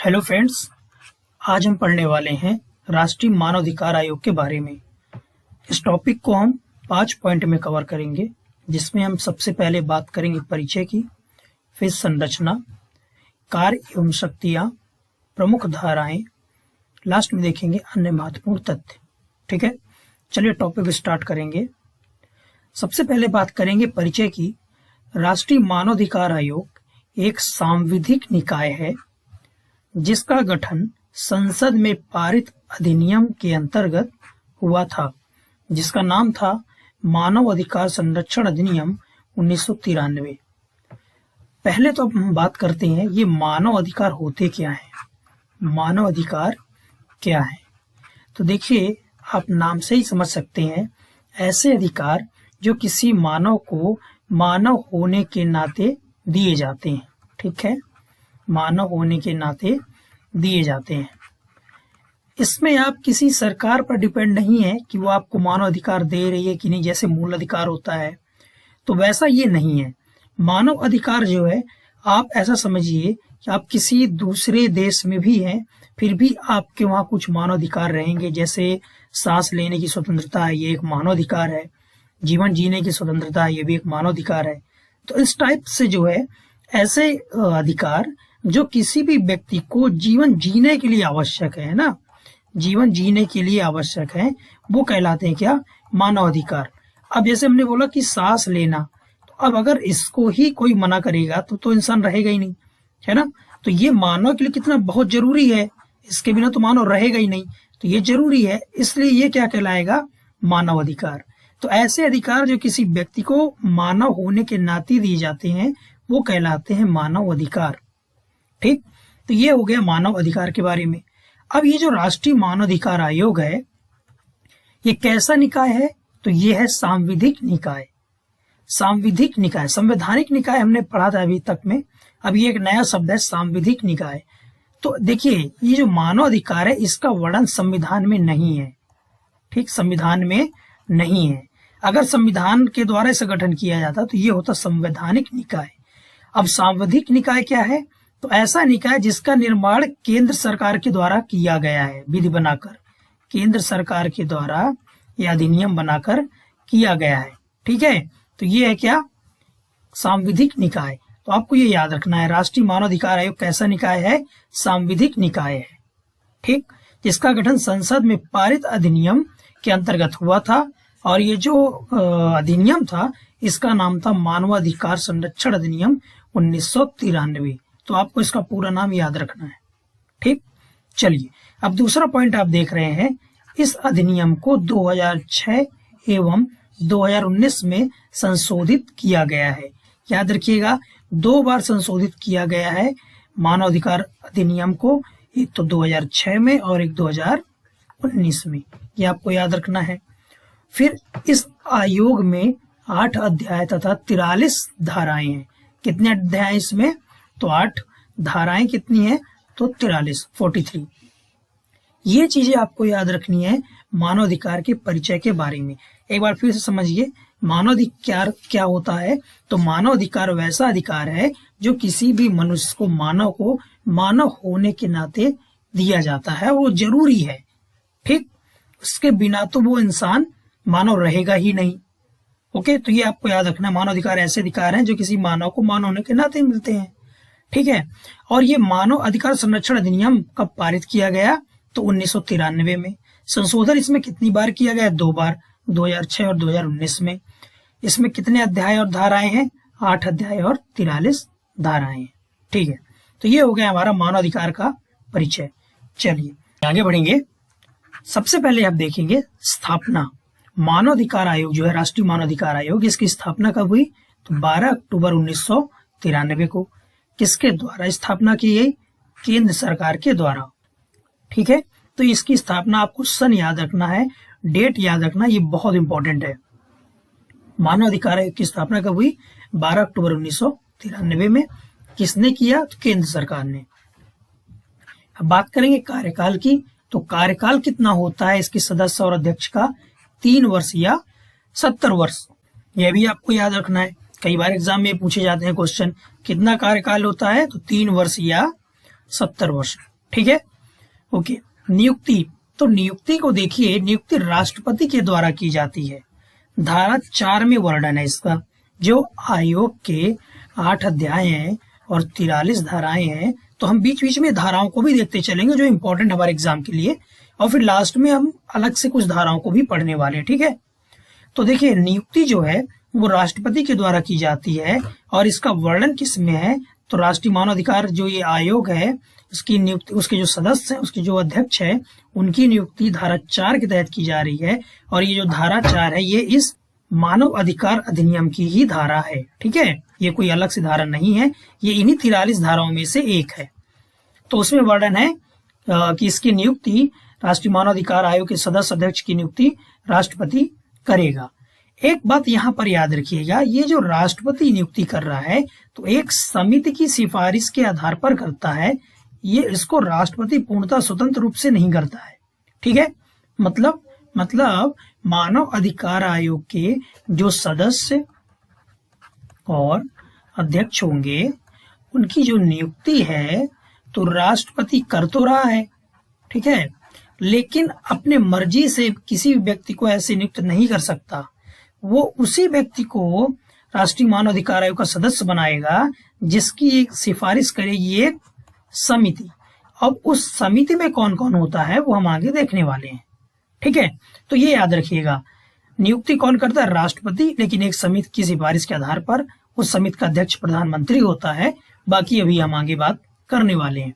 Hello friends, आज हम पढ़ने वाले हैं राष्ट्रीय मानवाधिकार आयोग के बारे में। इस टॉपिक को हम 5 पॉइंट में कवर करेंगे, जिसमें हम सबसे पहले बात करेंगे परिचय की, फिर संरचना, कार्य एवं शक्तियाँ, प्रमुख धाराएं, लास्ट में देखेंगे अन्य महत्वपूर्ण तथ्य। ठीक है, चलिए टॉपिक स्टार्ट करेंगे। सबसे पहले बात करेंगे परिचय की। राष्ट्रीय मानवाधिकार आयोग एक सांविधिक निकाय है जिसका गठन संसद में पारित अधिनियम के अंतर्गत हुआ था, जिसका नाम था मानव अधिकार संरक्षण अधिनियम 1993। पहले तो हम बात करते हैं ये मानव अधिकार होते क्या हैं। मानव अधिकार क्या है, तो देखिए आप नाम से ही समझ सकते हैं, ऐसे अधिकार जो किसी मानव को मानव होने के नाते दिए जाते हैं। ठीक है, मानव होने के नाते दिए जाते हैं। इसमें आप किसी सरकार पर डिपेंड नहीं है कि वो आपको मानव अधिकार दे रही है कि नहीं, जैसे मूल अधिकार होता है, तो वैसा ये नहीं है। मानव अधिकार जो है, आप ऐसा समझिए कि आप किसी दूसरे देश में भी हैं, फिर भी आपके वहाँ कुछ मानव अधिकार रहेंगे। जैसे सांस लेने की स्वतंत्रता है, ये एक मानव अधिकार है। जीवन जीने की स्वतंत्रता है, ये भी एक मानव अधिकार है। तो इस टाइप से जो है, ऐसे अधिकार जो किसी भी व्यक्ति को जीवन जीने के लिए आवश्यक है ना, जीवन जीने के लिए आवश्यक है, वो कहलाते हैं क्या? मानव अधिकार। अब जैसे हमने बोला कि सांस लेना, तो अब अगर इसको ही कोई मना करेगा तो इंसान रहेगा ही नहीं, है ना। तो ये मानव के लिए कितना बहुत जरूरी है, इसके बिना तो मानव रहेगा ही नहीं, तो ये जरूरी है, इसलिए ये क्या कहलाएगा? मानव अधिकार। तो ऐसे अधिकार जो किसी व्यक्ति को मानव होने के नाते दिए जाते हैं, वो कहलाते हैं मानव अधिकार। ठीक, तो ये हो गया मानव अधिकार के बारे में। अब ये जो राष्ट्रीय मानवाधिकार आयोग है, ये कैसा निकाय है? तो ये है सांविधिक निकाय। सांविधिक निकाय, संवैधानिक निकाय हमने पढ़ा था अभी तक में, अब ये एक नया शब्द है सांविधिक निकाय। तो देखिए, ये जो मानव अधिकार है, इसका वर्णन संविधान में नहीं है। ठीक, संविधान में नहीं है। अगर संविधान के द्वारा इसे गठन किया जाता तो ये होता संवैधानिक निकाय। अब सांविधिक निकाय क्या है? तो ऐसा निकाय जिसका निर्माण केंद्र सरकार के द्वारा किया गया है, विधि बनाकर, केंद्र सरकार के द्वारा यह अधिनियम बनाकर किया गया है। ठीक है, तो ये है क्या? सांविधिक निकाय। तो आपको ये याद रखना है, राष्ट्रीय मानवाधिकार आयोग कैसा निकाय है? सांविधिक निकाय है। ठीक, जिसका गठन संसद में पारित अधिनियम के अंतर्गत हुआ था, और ये जो अधिनियम था, इसका नाम था मानवाधिकार संरक्षण अधिनियम 1993। तो आपको इसका पूरा नाम याद रखना है। ठीक, चलिए अब दूसरा पॉइंट आप देख रहे हैं, इस अधिनियम को 2006 एवं 2019 में संशोधित किया गया है। याद रखिएगा, 2 बार संशोधित किया गया है मानवाधिकार अधिनियम को, एक तो 2006 में और एक 2019 में, ये आपको याद रखना है। फिर इस आयोग में 8 अध्याय तथा 43 धाराएं हैं। कितने अध्याय इसमें? तो 8, धाराएं कितनी है? तो 43। ये चीजें आपको याद रखनी है मानवाधिकार के परिचय के बारे में। एक बार फिर से समझिए, मानवाधिकार क्या होता है? तो मानवाधिकार वैसा अधिकार है जो किसी भी मनुष्य को मानव होने के नाते दिया जाता है, वो जरूरी है। ठीक, उसके बिना तो वो इंसान मानव रहेगा ही नहीं। ओके, तो ये आपको याद रखना, मानवाधिकार ऐसे अधिकार हैं जो किसी मानव को मानव होने के नाते मिलते हैं। ठीक है, और ये मानव अधिकार संरक्षण अधिनियम कब पारित किया गया? तो 1993 में। संशोधन इसमें कितनी बार किया गया? 2 बार, 2006 और 2019 में। इसमें कितने अध्याय और धाराएं हैं? 8 अध्याय और 43 धाराएं। ठीक है, तो ये हो गया हमारा मानव अधिकार का परिचय। चलिए आगे बढ़ेंगे। सबसे पहले आप देखेंगे स्थापना। मानवाधिकार आयोग जो है, राष्ट्रीय मानवाधिकार आयोग, इसकी स्थापना कब हुई? तो 12 अक्टूबर 1993 को। किसके द्वारा स्थापना की गई? केंद्र सरकार के द्वारा। ठीक है, तो इसकी स्थापना आपको सन याद रखना है, डेट याद रखना, ये बहुत इंपॉर्टेंट है। मानवाधिकार आयोग की स्थापना कब हुई? 12 अक्टूबर 1993 में। किसने किया? तो केंद्र सरकार ने। अब बात करेंगे कार्यकाल की। तो कार्यकाल कितना होता है इसके सदस्य और अध्यक्ष का? 3 वर्ष या 70 वर्ष, यह भी आपको याद रखना है। कई बार एग्जाम में पूछे जाते हैं क्वेश्चन, कितना कार्यकाल होता है? तो 3 वर्ष या 70 वर्ष। ठीक है, ओके। नियुक्ति, तो नियुक्ति को देखिए, नियुक्ति राष्ट्रपति के द्वारा की जाती है। धारा 4 में वर्णन है इसका। जो आयोग के 8 अध्याय हैं और 43 धाराएं हैं, तो हम बीच बीच में धाराओं को भी देखते चलेंगे जो इंपॉर्टेंट हमारे एग्जाम के लिए, और फिर लास्ट में हम अलग से कुछ धाराओं को भी पढ़ने वाले हैं, ठीक है। तो देखिए, नियुक्ति जो है वो राष्ट्रपति के द्वारा की जाती है, और इसका वर्णन किसमें है, तो राष्ट्रीय मानवाधिकार जो ये आयोग है उसकी नियुक्ति, उसके जो सदस्य हैं, उसके जो अध्यक्ष है, उनकी नियुक्ति धारा 4 के तहत की जा रही है। और ये जो धारा 4 है ये इस मानव अधिकार अधिनियम की ही धारा है, ठीक है, ये कोई अलग से धारा नहीं है, ये इन्हीं 43 धाराओं में से एक है। तो उसमें वर्णन है कि इसकी नियुक्ति, राष्ट्रीय मानवाधिकार आयोग के सदस्य अध्यक्ष की नियुक्ति राष्ट्रपति करेगा। एक बात यहाँ पर याद रखिएगा, ये जो राष्ट्रपति नियुक्ति कर रहा है तो एक समिति की सिफारिश के आधार पर करता है, ये इसको राष्ट्रपति पूर्णतः स्वतंत्र रूप से नहीं करता है, ठीक है। मतलब मानव अधिकार आयोग के जो सदस्य और अध्यक्ष होंगे उनकी जो नियुक्ति है तो राष्ट्रपति कर तो रहा है, ठीक है, लेकिन अपने मर्जी से किसी भी व्यक्ति को ऐसे नियुक्त नहीं कर सकता। वो उसी व्यक्ति को राष्ट्रीय मानवाधिकार आयोग का सदस्य बनाएगा जिसकी एक सिफारिश करेगी एक समिति। अब उस समिति में कौन कौन होता है वो हम आगे देखने वाले हैं, ठीक है। तो ये याद रखिएगा, नियुक्ति कौन करता है, राष्ट्रपति, लेकिन एक समिति की सिफारिश के आधार पर। उस समिति का अध्यक्ष प्रधानमंत्री होता है। बाकी अभी हम आगे बात करने वाले हैं।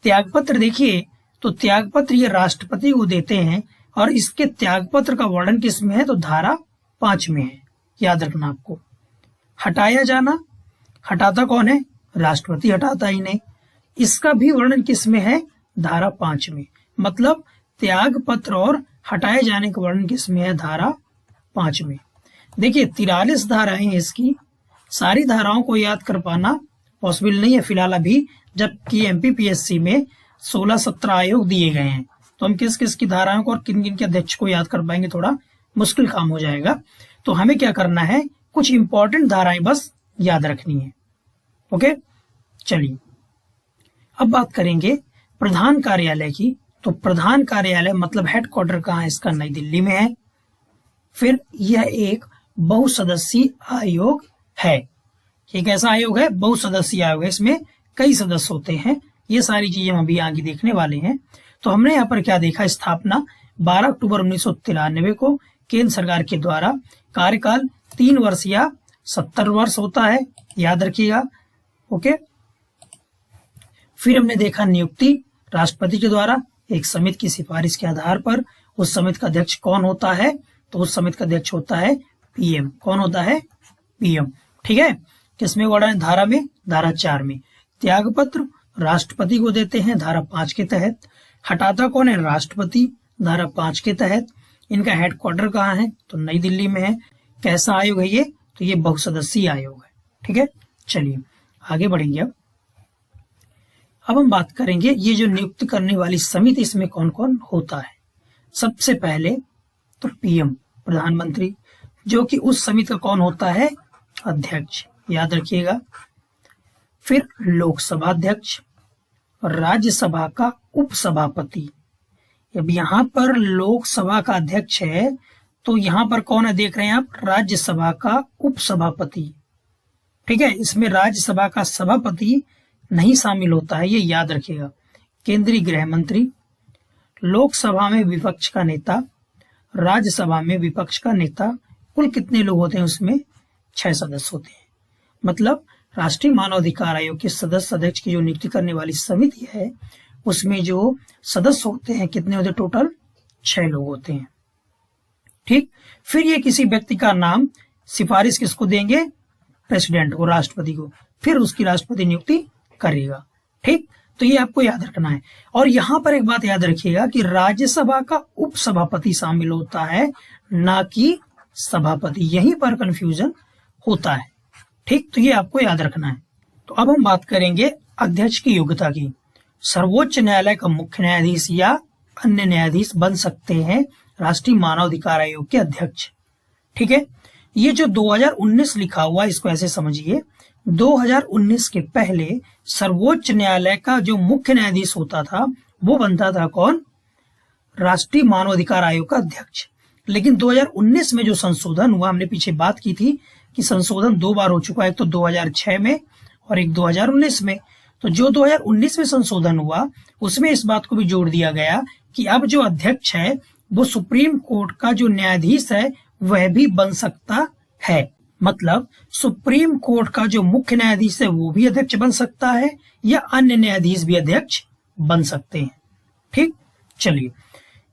त्यागपत्र देखिए, तो त्यागपत्र ये राष्ट्रपति को देते हैं, और इसके त्यागपत्र का वर्णन किसमें है, तो धारा 5 में है, याद रखना आपको। हटाया जाना, हटाता कौन है, राष्ट्रपति हटाता ही नहीं, इसका भी वर्णन किसमें है, धारा 5 में। मतलब त्याग पत्र और हटाए जाने का वर्णन किसमें है, धारा 5 में। देखिए 43 धाराएं हैं इसकी, सारी धाराओं को याद कर पाना पॉसिबल नहीं है फिलहाल अभी, जबकि एमपीपीएससी में 16-17 आयोग दिए गए हैं, तो हम किस किस की धाराओं को और किन किन के अध्यक्ष को याद कर पाएंगे, थोड़ा मुश्किल काम हो जाएगा। तो हमें क्या करना है, कुछ इंपॉर्टेंट धाराएं बस याद रखनी है, ओके। चलिए अब बात करेंगे प्रधान कार्यालय की। तो प्रधान कार्यालय मतलब हेडक्वार्टर कहाँ है इसका, नई दिल्ली में है। फिर यह एक बहुसदस्यीय आयोग है। ये कैसा आयोग है, बहुसदस्यीय आयोग है, इसमें कई सदस्य होते हैं। ये सारी चीजें हम अभी आगे देखने वाले हैं। तो हमने यहाँ पर क्या देखा, स्थापना 12 अक्टूबर 1993 को केंद्र सरकार के द्वारा, कार्यकाल 3 वर्ष या 70 वर्ष होता है, याद रखिएगा, ओके। फिर हमने देखा नियुक्ति राष्ट्रपति के द्वारा एक समिति की सिफारिश के आधार पर। उस समिति का अध्यक्ष कौन होता है, तो उस समिति का अध्यक्ष होता है पीएम। कौन होता है, पीएम, ठीक है। किसमें वर्णन, धारा में, धारा 4 में। त्यागपत्र राष्ट्रपति को देते हैं धारा 5 के तहत। हटाता कौन है, राष्ट्रपति, धारा 5 के तहत। इनका हेडक्वार्टर कहाँ है, तो नई दिल्ली में है। कैसा आयोग है ये, तो ये बहुसदस्यीय आयोग है, ठीक है। चलिए आगे बढ़ेंगे। अब हम बात करेंगे ये जो नियुक्त करने वाली समिति, इसमें कौन कौन होता है। सबसे पहले तो पीएम, प्रधानमंत्री, जो कि उस समिति का कौन होता है, अध्यक्ष, याद रखिएगा। फिर लोकसभा अध्यक्ष, राज्यसभा का उपसभापति। अब यहाँ पर लोकसभा का अध्यक्ष है, तो यहाँ पर कौन है, देख रहे हैं आप, राज्यसभा का उपसभापति, ठीक है। इसमें राज्यसभा का सभापति नहीं शामिल होता है, ये याद रखिएगा। केंद्रीय गृह मंत्री, लोकसभा में विपक्ष का नेता, राज्यसभा में विपक्ष का नेता। कुल कितने लोग होते हैं उसमें, 6 सदस्य होते हैं। मतलब राष्ट्रीय मानवाधिकार आयोग के सदस्य अध्यक्ष की जो नियुक्ति करने वाली समिति है उसमें जो सदस्य होते हैं कितने होते हैं, टोटल 6 लोग होते हैं, ठीक। फिर ये किसी व्यक्ति का नाम सिफारिश किसको देंगे, प्रेसिडेंट को, राष्ट्रपति को, फिर उसकी राष्ट्रपति नियुक्ति करेगा, ठीक। तो ये आपको याद रखना है। और यहाँ पर एक बात याद रखिएगा कि राज्यसभा का उपसभापति शामिल होता है, ना कि सभापति। यहीं पर कंफ्यूजन होता है, ठीक। तो ये आपको याद रखना है। तो अब हम बात करेंगे अध्यक्ष की योग्यता की। सर्वोच्च न्यायालय का मुख्य न्यायाधीश या अन्य न्यायाधीश बन सकते हैं राष्ट्रीय मानवाधिकार आयोग के अध्यक्ष, ठीक है। ये जो 2019 लिखा हुआ है इसको ऐसे समझिए, 2019 के पहले सर्वोच्च न्यायालय का जो मुख्य न्यायाधीश होता था वो बनता था कौन? राष्ट्रीय मानवाधिकार आयोग का अध्यक्ष। लेकिन 2019 में जो संशोधन हुआ, हमने पीछे बात की थी कि संशोधन 2 बार हो चुका है, एक तो 2006 में और एक 2019 में। तो जो 2019 में संशोधन हुआ उसमें इस बात को भी जोड़ दिया गया कि अब जो अध्यक्ष है वो सुप्रीम कोर्ट का जो न्यायाधीश है वह भी बन सकता है। मतलब सुप्रीम कोर्ट का जो मुख्य न्यायाधीश है वो भी अध्यक्ष बन सकता है या अन्य न्यायाधीश भी अध्यक्ष बन सकते हैं। ठीक, चलिए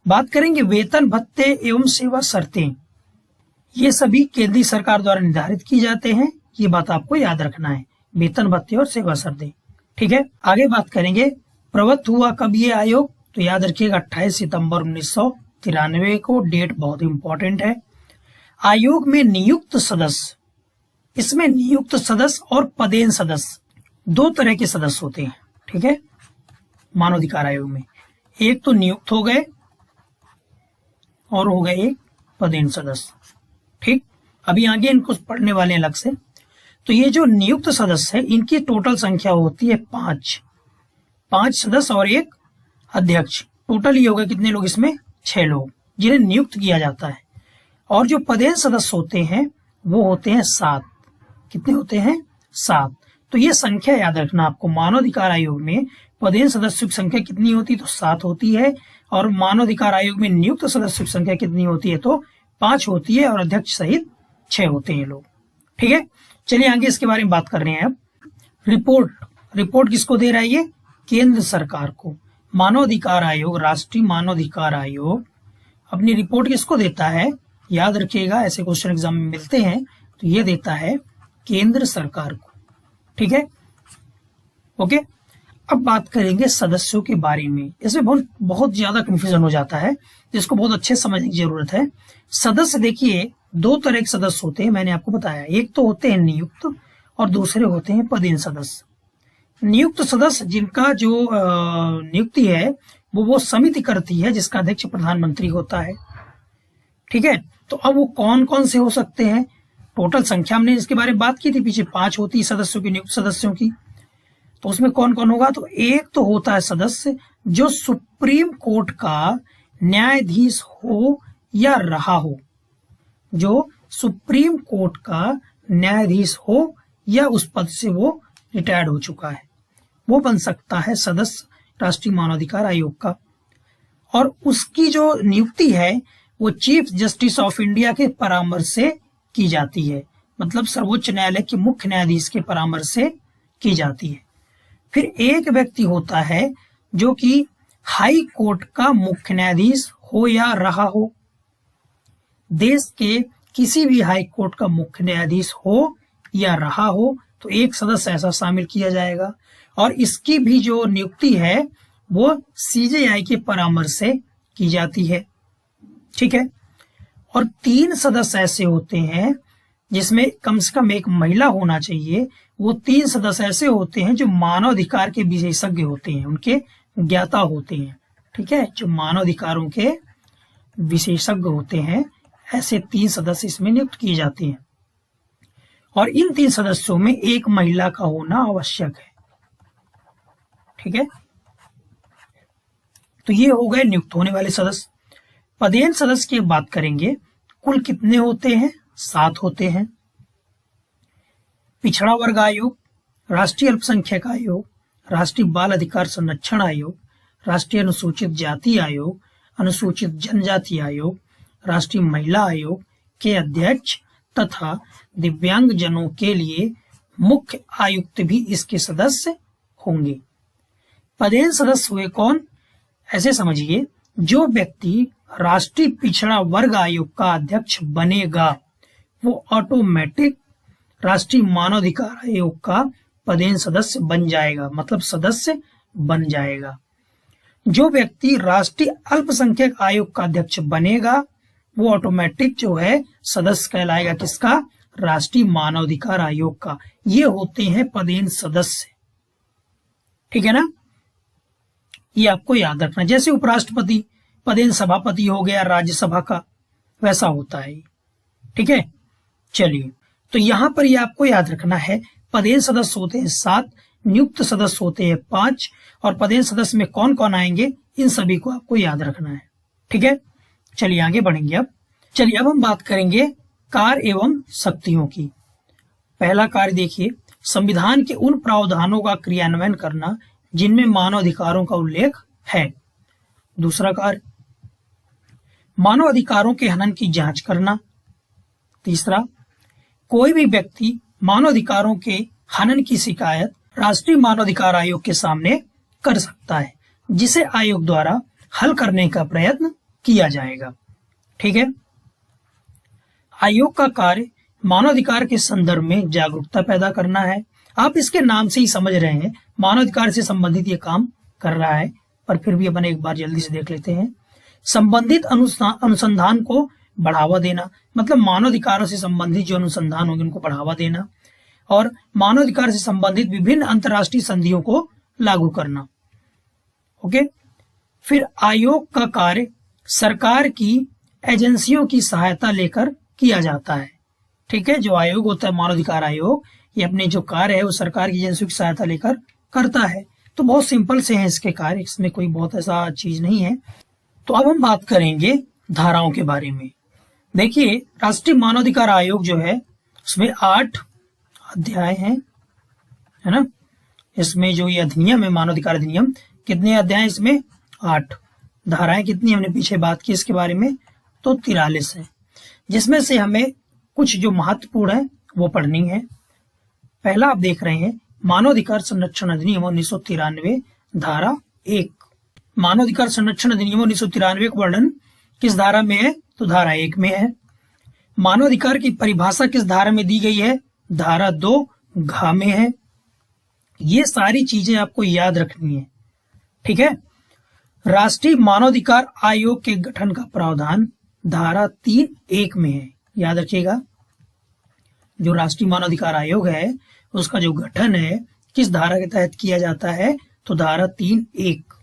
बात करेंगे वेतन भत्ते एवं सेवा शर्तें। ये सभी केंद्रीय सरकार द्वारा निर्धारित की जाते हैं, ये बात आपको याद रखना है, वेतन भत्ते और सेवा शर्तें। ठीक है, आगे बात करेंगे प्रवृत्त हुआ कब ये आयोग, तो याद रखिएगा 28 सितंबर 1993 को, डेट बहुत इंपॉर्टेंट है। आयोग में नियुक्त सदस्य, इसमें नियुक्त सदस्य और पदेन सदस्य 2 तरह के सदस्य होते हैं। ठीक है, मानवाधिकार आयोग में एक तो नियुक्त हो गए और हो गए एक पदेन सदस्य। ठीक, अभी आगे इनको पढ़ने वाले हैं अलग से। तो ये जो नियुक्त सदस्य है इनकी टोटल संख्या होती है 5 सदस्य और एक अध्यक्ष। टोटल ये हो गए कितने लोग? इसमें 6 लोग जिन्हें नियुक्त किया जाता है। और जो पदेन सदस्य होते हैं वो होते हैं 7। कितने होते हैं? 7। तो ये संख्या याद रखना आपको, मानवाधिकार आयोग में पदेन सदस्यों की संख्या कितनी होती है? तो 7 होती है। और मानवाधिकार आयोग में नियुक्त सदस्यों की संख्या कितनी होती है? तो 5 होती है और अध्यक्ष सहित 6 होते हैं लोग। ठीक है, चलिए आगे इसके बारे में बात कर रहे हैं। अब रिपोर्ट किसको दे रहा है? ये केंद्र सरकार को। मानवाधिकार आयोग, राष्ट्रीय मानवाधिकार आयोग अपनी रिपोर्ट किसको देता है? याद रखिएगा, ऐसे क्वेश्चन एग्जाम में मिलते हैं, तो ये देता है केंद्र सरकार को। ठीक है, ओके। अब बात करेंगे सदस्यों के बारे में। इसमें बहुत ज्यादा कंफ्यूजन हो जाता है, जिसको बहुत अच्छे समझने की जरूरत है। सदस्य देखिए 2 तरह के सदस्य होते हैं, मैंने आपको बताया। एक तो होते हैं नियुक्त और दूसरे होते हैं पदेन सदस्य। नियुक्त सदस्य जिनका जो नियुक्ति है वो समिति करती है, जिसका अध्यक्ष प्रधानमंत्री होता है। ठीक है, तो अब वो कौन कौन से हो सकते हैं? टोटल संख्या हमने इसके बारे में बात की थी पीछे, 5 होती है सदस्यों की, नियुक्त सदस्यों की। तो उसमें कौन कौन होगा? तो एक तो होता है सदस्य जो सुप्रीम कोर्ट का न्यायाधीश हो या रहा हो, जो सुप्रीम कोर्ट का न्यायाधीश हो या उस पद से वो रिटायर्ड हो चुका है, वो बन सकता है सदस्य राष्ट्रीय मानवाधिकार आयोग का। और उसकी जो नियुक्ति है वो चीफ जस्टिस ऑफ इंडिया के परामर्श से की जाती है, मतलब सर्वोच्च न्यायालय के मुख्य न्यायाधीश के परामर्श से की जाती है। फिर एक व्यक्ति होता है जो कि हाई कोर्ट का मुख्य न्यायाधीश हो या रहा हो, देश के किसी भी हाई कोर्ट का मुख्य न्यायाधीश हो या रहा हो, तो एक सदस्य ऐसा शामिल किया जाएगा। और इसकी भी जो नियुक्ति है वो सीजेआई के परामर्श से की जाती है। ठीक है, और 3 सदस्य ऐसे होते हैं जिसमें कम से कम एक महिला होना चाहिए। वो 3 सदस्य ऐसे होते हैं जो मानवाधिकार के विशेषज्ञ होते हैं, उनके ज्ञाता होते हैं। ठीक है, जो मानवाधिकारों के विशेषज्ञ होते हैं, ऐसे 3 सदस्य इसमें नियुक्त किए जाते हैं। और इन 3 सदस्यों में एक महिला का होना आवश्यक है। ठीक है, तो ये हो गए नियुक्त होने वाले सदस्य। पदेन सदस्य की बात करेंगे, कुल कितने होते हैं? 7 होते हैं। पिछड़ा वर्ग आयोग, राष्ट्रीय अल्पसंख्यक आयोग, राष्ट्रीय बाल अधिकार संरक्षण आयोग, राष्ट्रीय अनुसूचित जाति आयोग, अनुसूचित जनजाति आयोग, राष्ट्रीय महिला आयोग के अध्यक्ष तथा दिव्यांग जनों के लिए मुख्य आयुक्त भी इसके सदस्य होंगे। पदेन सदस्य हुए कौन? ऐसे समझिए, जो व्यक्ति राष्ट्रीय पिछड़ा वर्ग आयोग का अध्यक्ष बनेगा वो ऑटोमेटिक राष्ट्रीय मानवाधिकार आयोग का पदेन सदस्य बन जाएगा, मतलब सदस्य बन जाएगा। जो व्यक्ति राष्ट्रीय अल्पसंख्यक आयोग का अध्यक्ष बनेगा वो ऑटोमेटिक जो है सदस्य कहलाएगा, किसका? राष्ट्रीय मानवाधिकार आयोग का। ये होते हैं पदेन सदस्य। ठीक है ना, ये आपको याद रखना। जैसे उपराष्ट्रपति पदेन सभापति हो गया राज्यसभा का, वैसा होता है। ठीक है, चलिए, तो यहां पर ये आपको याद रखना है पदेन सदस्य होते हैं 7, नियुक्त सदस्य होते हैं 5 और पदेन सदस्य में कौन कौन आएंगे इन सभी को आपको याद रखना है। ठीक है, चलिए आगे बढ़ेंगे। अब हम बात करेंगे कार्य एवं शक्तियों की। पहला कार्य देखिए, संविधान के उन प्रावधानों का क्रियान्वयन करना जिनमें मानव अधिकारों का उल्लेख है। दूसरा कार्य, मानव अधिकारों के हनन की जांच करना। तीसरा, कोई भी व्यक्ति मानव अधिकारों के हनन की शिकायत राष्ट्रीय मानवाधिकार आयोग के सामने कर सकता है, जिसे आयोग द्वारा हल करने का प्रयत्न किया जाएगा। ठीक है, आयोग का कार्य मानवाधिकार के संदर्भ में जागरूकता पैदा करना है। आप इसके नाम से ही समझ रहे हैं मानवाधिकार से संबंधित ये काम कर रहा है, पर फिर भी अपन एक बार जल्दी से देख लेते हैं। संबंधित अनुसंधान को बढ़ावा देना, मतलब मानवाधिकारों से संबंधित जो अनुसंधान होंगे उनको बढ़ावा देना, और मानवाधिकार से संबंधित विभिन्न अंतर्राष्ट्रीय संधियों को लागू करना। ओके, फिर आयोग का कार्य सरकार की एजेंसियों की सहायता लेकर किया जाता है। ठीक है, जो आयोग होता है मानवाधिकार आयोग, ये अपने जो कार्य है वो सरकार की एजेंसियों की सहायता लेकर करता है। तो बहुत सिंपल से हैं इसके कार्य, इसमें कोई बहुत ऐसा चीज नहीं है। तो अब हम बात करेंगे धाराओं के बारे में। देखिए, राष्ट्रीय मानवाधिकार आयोग जो है उसमें 8 अध्याय हैं, है ना। इसमें जो ये अधिनियम है मानवाधिकार अधिनियम, कितने अध्याय इसमें? 8। धाराएं कितनी हमने पीछे बात की इसके बारे में, तो 43 है, जिसमें से हमें कुछ जो महत्वपूर्ण है वो पढ़नी है। पहला आप देख रहे हैं मानवाधिकार संरक्षण अधिनियम 1993 धारा 1। मानवाधिकार संरक्षण अधिनियम 1993 का वर्णन किस धारा में है? तो धारा 1 में है। मानवाधिकार की परिभाषा किस धारा में दी गई है? धारा 2 घ में है। ये सारी चीजें आपको याद रखनी है। ठीक है, राष्ट्रीय मानवाधिकार आयोग के गठन का प्रावधान धारा 3(1) में है। याद रखिएगा, जो राष्ट्रीय मानवाधिकार आयोग है उसका जो गठन है किस धारा के तहत किया जाता है? तो धारा 3(1).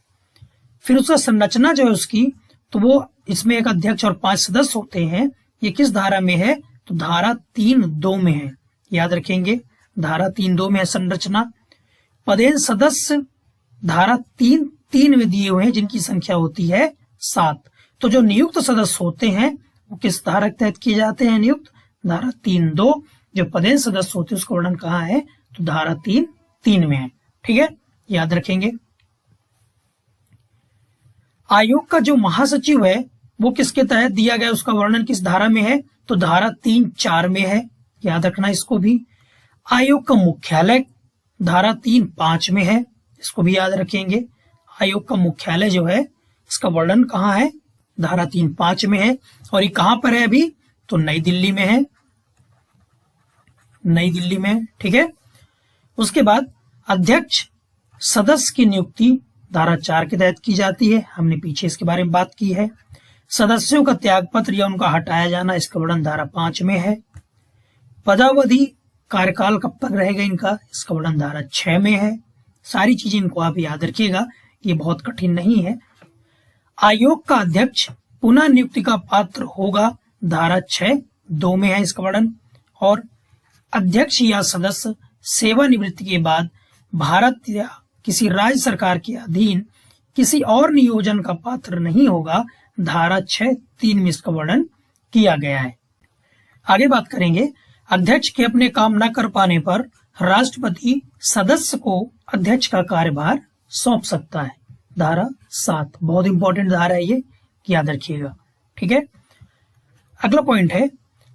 फिर उसका संरचना जो है उसकी, तो वो इसमें एक अध्यक्ष और 5 सदस्य होते हैं। ये किस धारा में है? तो धारा 3(2) में है। याद रखेंगे, धारा 3(2) में है संरचना। पदेन सदस्य धारा 3(3) में दिए हुए हैं, जिनकी संख्या होती है 7। तो जो नियुक्त सदस्य होते हैं वो किस धारा के तहत किए जाते हैं? नियुक्त धारा 3(2). जो पदेन सदस्य होते हैं उसका वर्णन कहाँ है? तो धारा 3(3) में है। ठीक है, याद रखेंगे। आयोग का जो महासचिव है वो किसके तहत दिया गया, उसका वर्णन किस धारा में है? तो धारा 3(4) में है। याद रखना इसको भी। आयोग का मुख्यालय धारा 3(5) में है, इसको भी याद रखेंगे। आयोग का मुख्यालय जो है इसका वर्णन कहाँ है? धारा 3(5) में है। और ये कहाँ पर है अभी? तो नई दिल्ली में है, नई दिल्ली में। ठीक है, उसके बाद अध्यक्ष सदस्य की नियुक्ति धारा 4 के तहत की जाती है। हमने पीछे इसके बारे में बात की है। सदस्यों का त्यागपत्र या उनका हटाया जाना, इसका वर्णन धारा 5 में है। पदावधि कार्यकाल कब तक रहेगा इनका, इसका वर्णन धारा 6 में है। सारी चीजें इनको आप याद रखिएगा, ये बहुत कठिन नहीं है। आयोग का अध्यक्ष पुनः नियुक्ति का पात्र होगा, धारा 6(2) में है इसका वर्णन। और अध्यक्ष या सदस्य सेवानिवृत्ति के बाद भारत या किसी राज्य सरकार के अधीन किसी और नियोजन का पात्र नहीं होगा, धारा 6(3) में इसका वर्णन किया गया है। आगे बात करेंगे, अध्यक्ष के अपने काम न कर पाने पर राष्ट्रपति सदस्य को अध्यक्ष का कार्यभार सौंप सकता है, धारा 7। बहुत इंपॉर्टेंट धारा है ये, याद रखिएगा। ठीक है, अगला पॉइंट है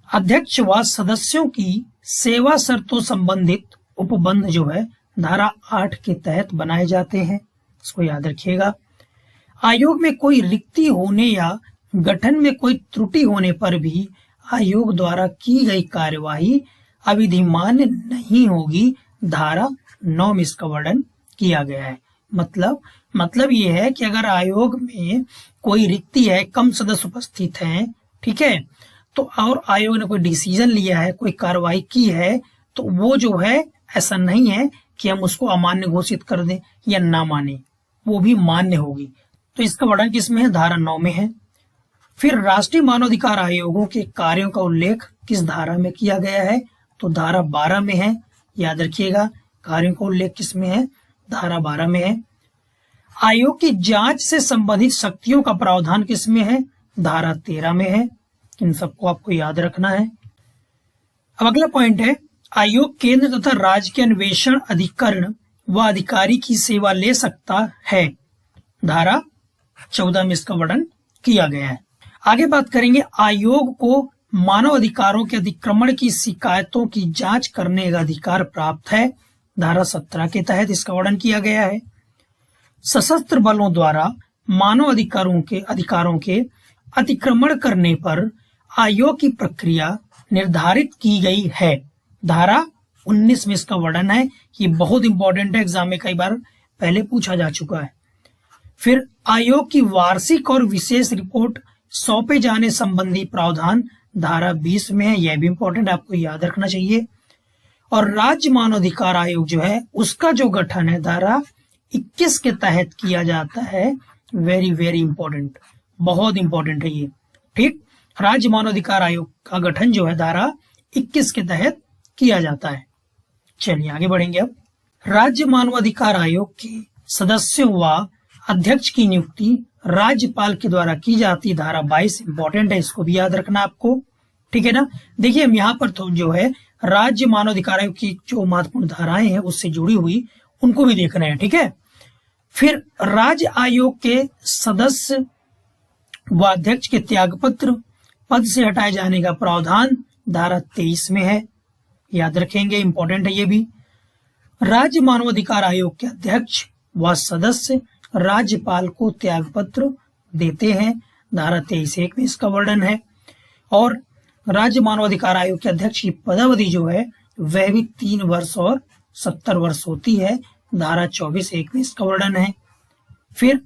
अध्यक्ष व सदस्यों की सेवा शर्तों संबंधित उपबंध जो है धारा 8 के तहत बनाए जाते हैं, इसको याद रखिएगा। आयोग में कोई रिक्ति होने या गठन में कोई त्रुटि होने पर भी आयोग द्वारा की गई कार्यवाही अविधिमान्य नहीं होगी, धारा 9 में इसका वर्णन किया गया है। मतलब ये है कि अगर आयोग में कोई रिक्ति है, कम सदस्य उपस्थित हैं, ठीक है, तो और आयोग ने कोई डिसीजन लिया है, कोई कार्रवाई की है, तो वो जो है ऐसा नहीं है कि हम उसको अमान्य घोषित कर दें या ना माने, वो भी मान्य होगी। तो इसका वर्णन किसमें है? धारा 9 में है। फिर राष्ट्रीय मानवाधिकार आयोगों के कार्यों का उल्लेख किस धारा में किया गया है? तो धारा 12 में है। याद रखिएगा, कार्यों का उल्लेख किसमें है? धारा 12 में है। आयोग की जांच से संबंधित शक्तियों का प्रावधान किसमें है? धारा 13 में है। इन सबको आपको याद रखना है। अब अगला पॉइंट है, आयोग केंद्र तथा राज्य के अन्वेषण अधिकरण व अधिकारी की सेवा ले सकता है। धारा 14 में इसका वर्णन किया गया है। आगे बात करेंगे, आयोग को मानव अधिकारों के अतिक्रमण की शिकायतों की जांच करने का अधिकार प्राप्त है। धारा 17 के तहत इसका वर्णन किया गया है। सशस्त्र बलों द्वारा मानव अधिकारों के अतिक्रमण करने पर आयोग की प्रक्रिया निर्धारित की गई है। धारा 19 में इसका वर्णन है। ये बहुत इंपॉर्टेंट है, एग्जाम में कई बार पहले पूछा जा चुका है। फिर आयोग की वार्षिक और विशेष रिपोर्ट सौंपे जाने संबंधी प्रावधान धारा 20 में है। यह भी इंपॉर्टेंट, आपको याद रखना चाहिए। और राज्य मानवाधिकार आयोग जो है उसका जो गठन है धारा 21 के तहत किया जाता है। वेरी वेरी इंपॉर्टेंट, बहुत इंपॉर्टेंट है ये। ठीक, राज्य मानवाधिकार आयोग का गठन जो है धारा 21 के तहत किया जाता है। चलिए आगे बढ़ेंगे। अब राज्य मानवाधिकार आयोग के सदस्यों व अध्यक्ष की नियुक्ति राज्यपाल के द्वारा की जाती। धारा 22 इंपॉर्टेंट है, इसको भी याद रखना आपको। ठीक है ना। देखिए हम यहाँ पर तो जो है राज्य मानवाधिकार आयोग की जो महत्वपूर्ण धाराएं हैं उससे जुड़ी हुई उनको भी देखना है। ठीक है। फिर राज्य आयोग के सदस्य व अध्यक्ष के त्यागपत्र पद से हटाए जाने का प्रावधान धारा 23 में है। याद रखेंगे, इंपॉर्टेंट है ये भी। राज्य मानवाधिकार आयोग के अध्यक्ष व सदस्य राज्यपाल को त्यागपत्र देते हैं। धारा 23(1) में इसका वर्णन है। और राज्य मानवाधिकार आयोग के अध्यक्ष की पदावधि जो है वह भी 3 वर्ष और 70 वर्ष होती है। धारा 24(1) में इसका वर्णन है। फिर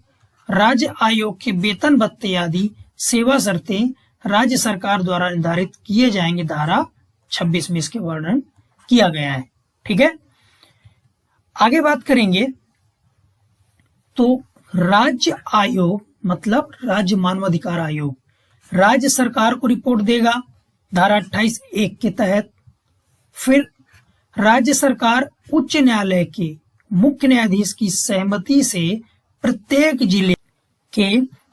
राज्य आयोग के वेतन भत्ते आदि सेवा शर्तें राज्य सरकार द्वारा निर्धारित किए जाएंगे। धारा 26 में इसके वर्णन किया गया है। ठीक है। आगे बात करेंगे तो राज्य आयोग मतलब राज्य मानवाधिकार आयोग राज्य सरकार को रिपोर्ट देगा धारा 28(1) के तहत। फिर राज्य सरकार उच्च न्यायालय के मुख्य न्यायाधीश की सहमति से प्रत्येक जिले के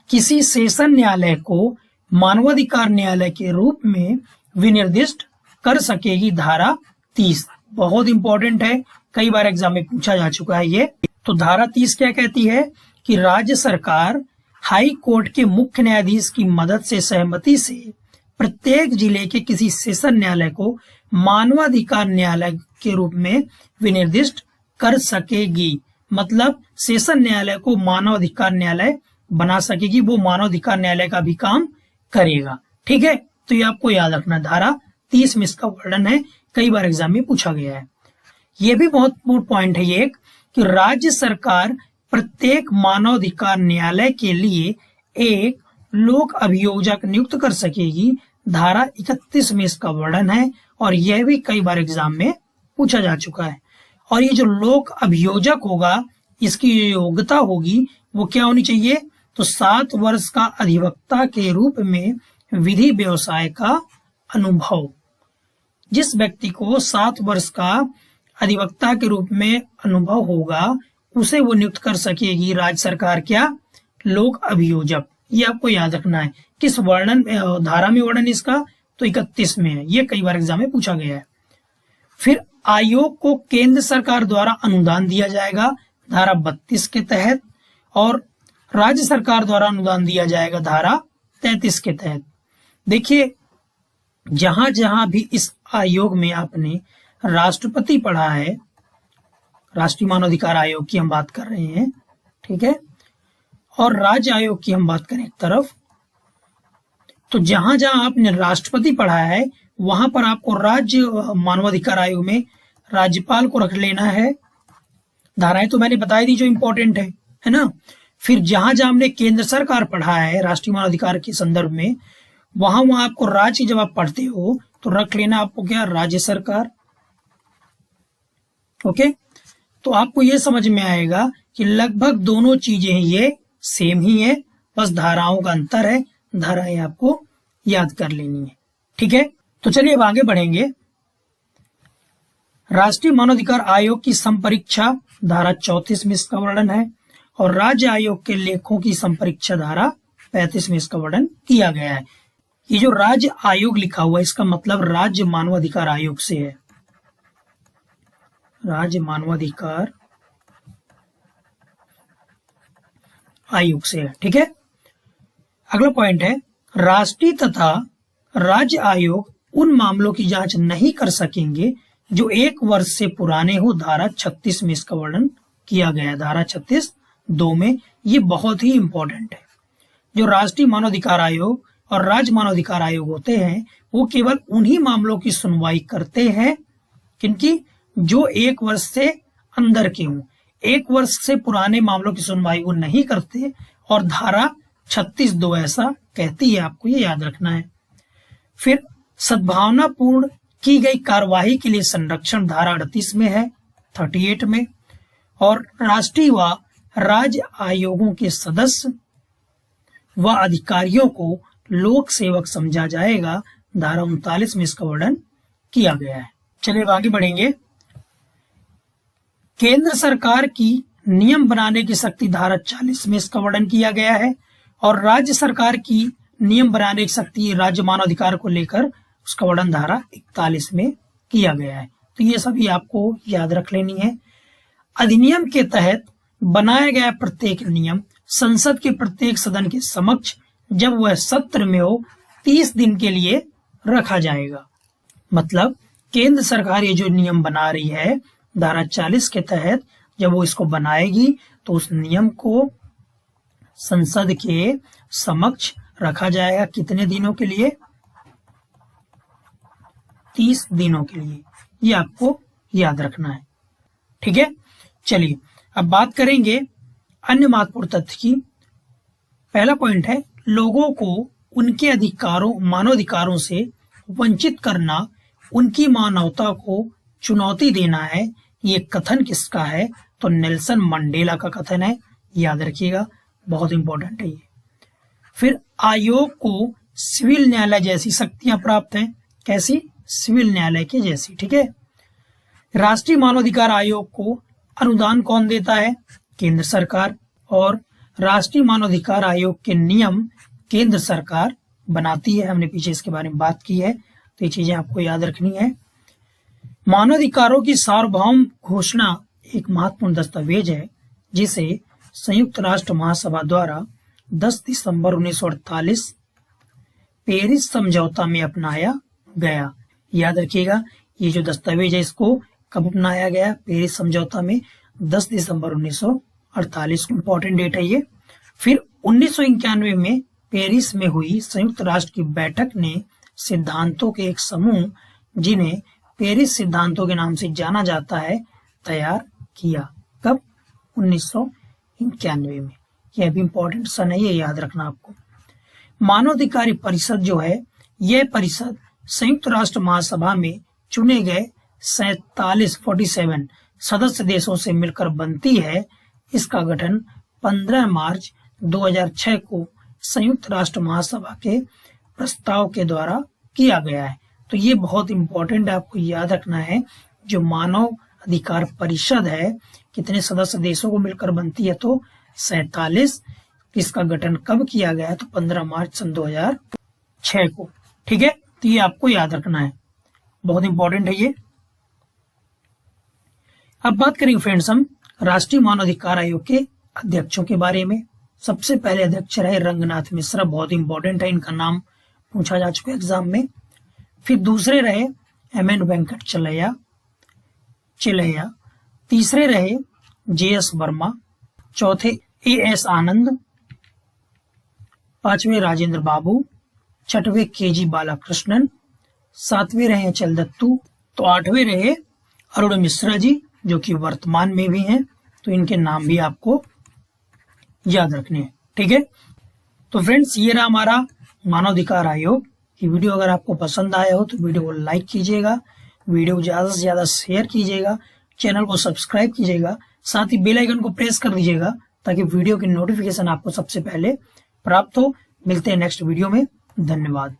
किसी सेशन न्यायालय को मानवाधिकार न्यायालय के रूप में विनिर्दिष्ट कर सकेगी। धारा 30 बहुत इंपॉर्टेंट है, कई बार एग्जाम में पूछा जा चुका है ये। तो धारा 30 क्या कहती है कि राज्य सरकार हाई कोर्ट के मुख्य न्यायाधीश की मदद से सहमति से प्रत्येक जिले के किसी सेशन न्यायालय को मानवाधिकार न्यायालय के रूप में विनिर्दिष्ट कर सकेगी। मतलब सेशन न्यायालय को मानवाधिकार न्यायालय बना सकेगी, वो मानवाधिकार न्यायालय का भी काम करेगा। ठीक है। तो ये आपको याद रखना, धारा 30 में इसका वर्णन है, कई बार एग्जाम में पूछा गया है। ये भी बहुत महत्वपूर्ण पॉइंट है ये कि राज्य सरकार प्रत्येक मानवाधिकार न्यायालय के लिए एक लोक अभियोजक नियुक्त कर सकेगी। धारा 31 में इसका वर्णन है और यह भी कई बार एग्जाम में पूछा जा चुका है। और ये जो लोक अभियोजक होगा इसकी योग्यता होगी वो क्या होनी चाहिए? तो 7 वर्ष का अधिवक्ता के रूप में विधि व्यवसाय का अनुभव। जिस व्यक्ति को 7 वर्ष का अधिवक्ता के रूप में अनुभव होगा उसे वो नियुक्त कर सकेगी राज्य सरकार क्या? लोक अभियोजक। ये आपको याद रखना है। किस वर्णन धारा में वर्णन इसका? तो 31 में है। ये कई बार एग्जाम में पूछा गया है। फिर आयोग को केंद्र सरकार द्वारा अनुदान दिया जाएगा धारा 32 के तहत और राज्य सरकार द्वारा अनुदान दिया जाएगा धारा 33 के तहत। देखिए जहां जहां भी इस आयोग में आपने राष्ट्रपति पढ़ा है, राष्ट्रीय मानवाधिकार आयोग की हम बात कर रहे हैं, ठीक है, और राज्य आयोग की हम बात करें एक तरफ, तो जहां जहां आपने राष्ट्रपति पढ़ा है वहां पर आपको राज्य मानवाधिकार आयोग में राज्यपाल को रख लेना है। धाराएं तो मैंने बताई दी जो इंपॉर्टेंट है ना। फिर जहां जहां हमने केंद्र सरकार पढ़ा है राष्ट्रीय मानवाधिकार के संदर्भ में, वहां वहां आपको राज्य जब आप पढ़ते हो तो रख लेना आपको क्या? राज्य सरकार। ओके, तो आपको ये समझ में आएगा कि लगभग दोनों चीजें ये सेम ही है, बस धाराओं का अंतर है। धाराएं आपको याद कर लेनी है। ठीक है, तो चलिए अब आगे बढ़ेंगे। राष्ट्रीय मानवाधिकार आयोग की संपरीक्षा धारा 34 में इसका वर्णन है और राज्य आयोग के लेखों की संपरीक्षा धारा 35 में इसका वर्णन किया गया है। ये जो राज्य आयोग लिखा हुआ है इसका मतलब राज्य मानवाधिकार आयोग से है, राज्य मानवाधिकार आयोग से है। ठीक है, अगला पॉइंट है राष्ट्रीय तथा राज्य आयोग उन मामलों की जांच नहीं कर सकेंगे जो 1 वर्ष से पुराने हो। धारा 36 में इसका वर्णन किया गया है, धारा 36(2) में। ये बहुत ही इंपॉर्टेंट है। जो राष्ट्रीय मानवाधिकार आयोग और राज्य मानवाधिकार आयोग होते हैं वो केवल उन्हीं मामलों की सुनवाई करते हैं किनकी, जो 1 वर्ष से अंदर के हों। 1 वर्ष से पुराने मामलों की सुनवाई वो नहीं करते और धारा 36(2) ऐसा कहती है, आपको ये याद रखना है। फिर सद्भावनापूर्ण की गई कार्यवाही के लिए संरक्षण धारा 38 में है, 38 में। और राष्ट्रीय व राज्य आयोगों के सदस्य व अधिकारियों को लोक सेवक समझा जाएगा, धारा 39 में इसका वर्णन किया गया है। चलिए आगे बढ़ेंगे। केंद्र सरकार की नियम बनाने की शक्ति धारा 40 में इसका वर्णन किया गया है और राज्य सरकार की नियम बनाने की शक्ति राज्य मानवाधिकार को लेकर उसका वर्णन धारा 41 में किया गया है। तो ये सभी आपको याद रख लेनी है। अधिनियम के तहत बनाया गया प्रत्येक नियम संसद के प्रत्येक सदन के समक्ष जब वह सत्र में हो 30 दिन के लिए रखा जाएगा। मतलब केंद्र सरकार ये जो नियम बना रही है धारा 40 के तहत जब वो इसको बनाएगी तो उस नियम को संसद के समक्ष रखा जाएगा। कितने दिनों के लिए? 30 दिनों के लिए। ये आपको याद रखना है। ठीक है, चलिए अब बात करेंगे अन्य महत्वपूर्ण तथ्य की। पहला पॉइंट है लोगों को उनके अधिकारों मानवाधिकारों से वंचित करना उनकी मानवता को चुनौती देना है। ये कथन किसका है? तो नेल्सन मंडेला का कथन है, याद रखिएगा, बहुत इंपॉर्टेंट है ये। फिर आयोग को सिविल न्यायालय जैसी शक्तियां प्राप्त हैं। कैसी? सिविल न्यायालय के जैसी। ठीक है, राष्ट्रीय मानवाधिकार आयोग को अनुदान कौन देता है? केंद्र सरकार। और राष्ट्रीय मानवाधिकार आयोग के नियम केंद्र सरकार बनाती है। हमने पीछे इसके बारे में बात की है, तो ये चीजें आपको याद रखनी है। मानवाधिकारों की सार्वभौम घोषणा एक महत्वपूर्ण दस्तावेज है जिसे संयुक्त राष्ट्र महासभा द्वारा 10 दिसंबर 1948 पेरिस समझौता में अपनाया गया। याद रखिएगा, ये जो दस्तावेज है इसको कब अपनाया गया? पेरिस समझौता में 10 दिसंबर 1948 को इम्पोर्टेंट डेट है ये। फिर 1991 में पेरिस में हुई संयुक्त राष्ट्र की बैठक ने सिद्धांतों के एक समूह जिन्हें पेरिस सिद्धांतों के नाम से जाना जाता है तैयार किया। कब? 1991 में। यह भी इम्पोर्टेंट सन है, ये याद रखना आपको। मानवाधिकार परिषद जो है यह परिषद संयुक्त राष्ट्र महासभा में चुने गए 47 सदस्य देशों से मिलकर बनती है। इसका गठन 15 मार्च 2006 को संयुक्त राष्ट्र महासभा के प्रस्ताव के द्वारा किया गया है। तो ये बहुत इंपॉर्टेंट आपको याद रखना है। जो मानव अधिकार परिषद है कितने सदस्य देशों को मिलकर बनती है? तो 47। इसका गठन कब किया गया? तो 15 मार्च सन 2006 को। ठीक है, तो ये आपको याद रखना है, बहुत इंपॉर्टेंट है ये। अब बात करेंगे फ्रेंड्स हम राष्ट्रीय मानवाधिकार आयोग के अध्यक्षों के बारे में। सबसे पहले अध्यक्ष रहे रंगनाथ मिश्रा, बहुत इंपॉर्टेंट है, इनका नाम पूछा जा चुका है एग्जाम में। फिर दूसरे रहे MN वेंकट चिलैया। तीसरे रहे JS वर्मा। चौथे AS आनंद। पांचवें राजेंद्र बाबू। छठवें KG बालाकृष्णन। सातवें रहे अचल दत्तू। तो आठवें रहे अरुण मिश्रा जी जो कि वर्तमान में भी हैं। तो इनके नाम भी आपको याद रखने हैं। ठीक है, तो फ्रेंड्स ये रहा हमारा मानवाधिकार आयोग की वीडियो। अगर आपको पसंद आया हो तो वीडियो को लाइक कीजिएगा, वीडियो ज्यादा से ज्यादा शेयर कीजिएगा, चैनल को सब्सक्राइब कीजिएगा, साथ ही बेल आइकन को प्रेस कर दीजिएगा ताकि वीडियो की नोटिफिकेशन आपको सबसे पहले प्राप्त हो। मिलते हैं नेक्स्ट वीडियो में। धन्यवाद।